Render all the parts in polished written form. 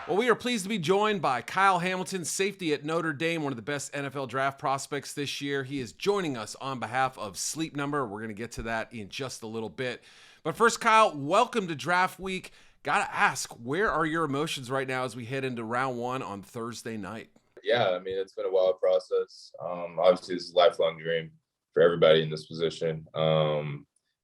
Well, we are pleased to be joined by Kyle Hamilton, safety at Notre Dame, one of the best NFL draft prospects this year. He is joining us on behalf of Sleep Number. We're going to get to that in just a little bit. But first, Kyle, welcome to Draft Week. Got to ask, where are your emotions right now as we head into round one on Thursday night? Yeah, I mean, it's been a wild process. Obviously, it's a lifelong dream for everybody in this position.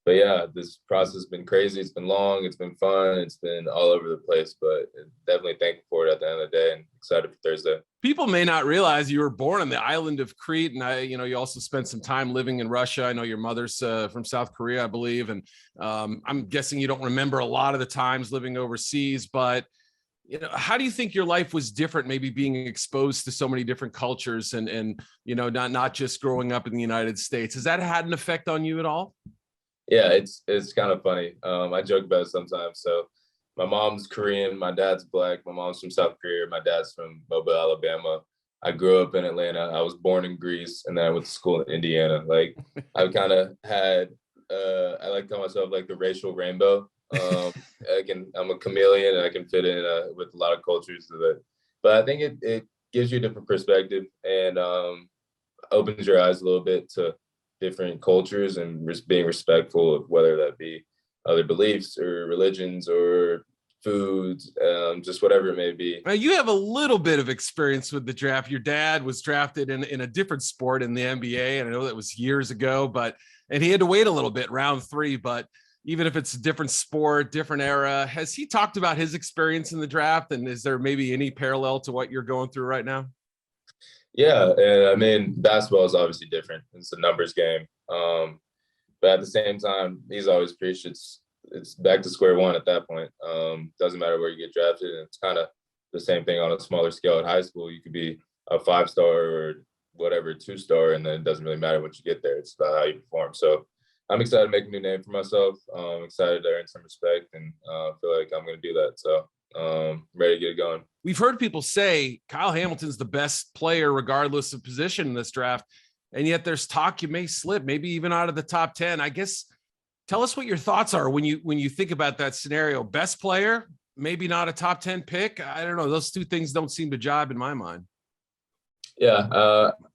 But yeah, this process has been crazy. It's been long. It's been fun. It's been all over the place, but definitely thankful for it at the end of the day and excited for Thursday. People may not realize you were born on the island of Crete, and you also spent some time living in Russia. I know your mother's from South Korea, I believe, and I'm guessing you don't remember a lot of the times living overseas, but how do you think your life was different, maybe being exposed to so many different cultures and not just growing up in the United States? Has that had an effect on you at all? Yeah, it's kind of funny. I joke about it sometimes. So my mom's Korean, my dad's Black. My mom's from South Korea. My dad's from Mobile, Alabama. I grew up in Atlanta. I was born in Greece, and then I went to school in Indiana. Like I've kind of had, I like to call myself like the racial rainbow. I'm a chameleon, and I can fit in with a lot of cultures. But I think it gives you a different perspective and opens your eyes a little bit to different cultures and being respectful of whether that be other beliefs or religions or foods, just whatever it may be. Now, you have a little bit of experience with the draft. Your dad was drafted in a different sport in the NBA, and I know that was years ago, and he had to wait a little bit, round 3, but even if it's a different sport, different era, has he talked about his experience in the draft? And is there maybe any parallel to what you're going through right now? Yeah, and I mean, basketball is obviously different. It's a numbers game. But at the same time, he's always preached it's back to square one at that point. Doesn't matter where you get drafted. And it's kind of the same thing on a smaller scale at high school. You could be a 5-star or whatever, 2-star, and then it doesn't really matter once you get there. It's about how you perform. So I'm excited to make a new name for myself. I'm excited to earn some respect, and feel like I'm going to do that. So ready to get it going. We've heard people say Kyle Hamilton's the best player regardless of position in this draft, and yet there's talk you may slip, maybe even out of the top 10. I guess tell us what your thoughts are when you think about that scenario. Best player, maybe not a top 10 pick. I don't know. Those two things don't seem to jibe in my mind. Yeah,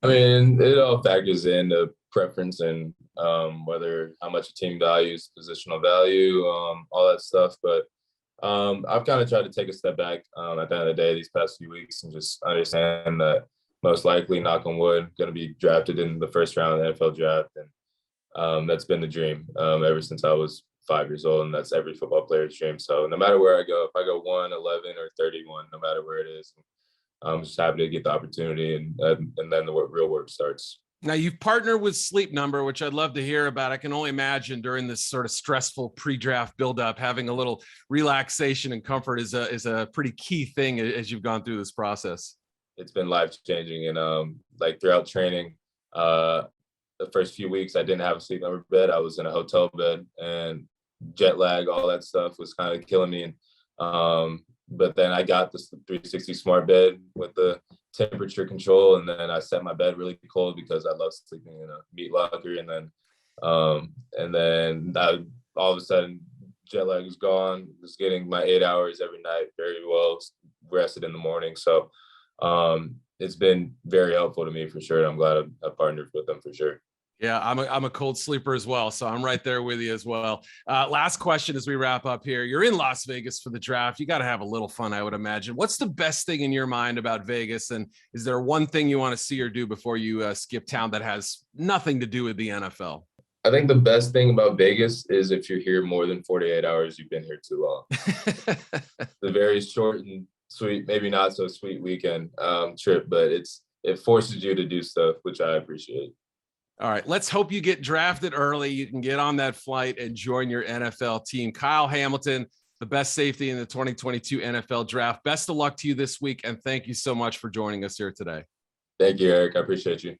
I mean, it all factors into preference and whether how much a team values positional value, all that stuff. But I've kind of tried to take a step back at the end of the day these past few weeks and just understand that most likely, knock on wood, going to be drafted in the first round of the NFL draft. And that's been the dream ever since I was 5 years old. And that's every football player's dream. So no matter where I go, if I go 1, 11, or 31, no matter where it is, I'm just happy to get the opportunity. And then the real work starts. Now, you've partnered with Sleep Number, which I'd love to hear about. I can only imagine during this sort of stressful pre-draft buildup, having a little relaxation and comfort is a pretty key thing as you've gone through this process. It's been life-changing. And like throughout training, the first few weeks, I didn't have a Sleep Number bed. I was in a hotel bed, and jet lag, all that stuff was kind of killing me. But then I got this 360 smart bed with the temperature control, and then I set my bed really cold because I love sleeping in a meat locker. And then all of a sudden jet lag was gone. Was getting my 8 hours every night, very well rested in the morning. So it's been very helpful to me for sure. I'm glad I partnered with them for sure. Yeah, I'm a cold sleeper as well, so I'm right there with you as well. Last question as we wrap up here. You're in Las Vegas for the draft. You got to have a little fun, I would imagine. What's the best thing in your mind about Vegas? And is there one thing you want to see or do before you skip town that has nothing to do with the NFL? I think the best thing about Vegas is if you're here more than 48 hours, you've been here too long. The very short and sweet, maybe not so sweet weekend trip, but it forces you to do stuff, which I appreciate. All right, let's hope you get drafted early. You can get on that flight and join your NFL team. Kyle Hamilton, the best safety in the 2022 NFL draft. Best of luck to you this week, and thank you so much for joining us here today. Thank you, Eric. I appreciate you.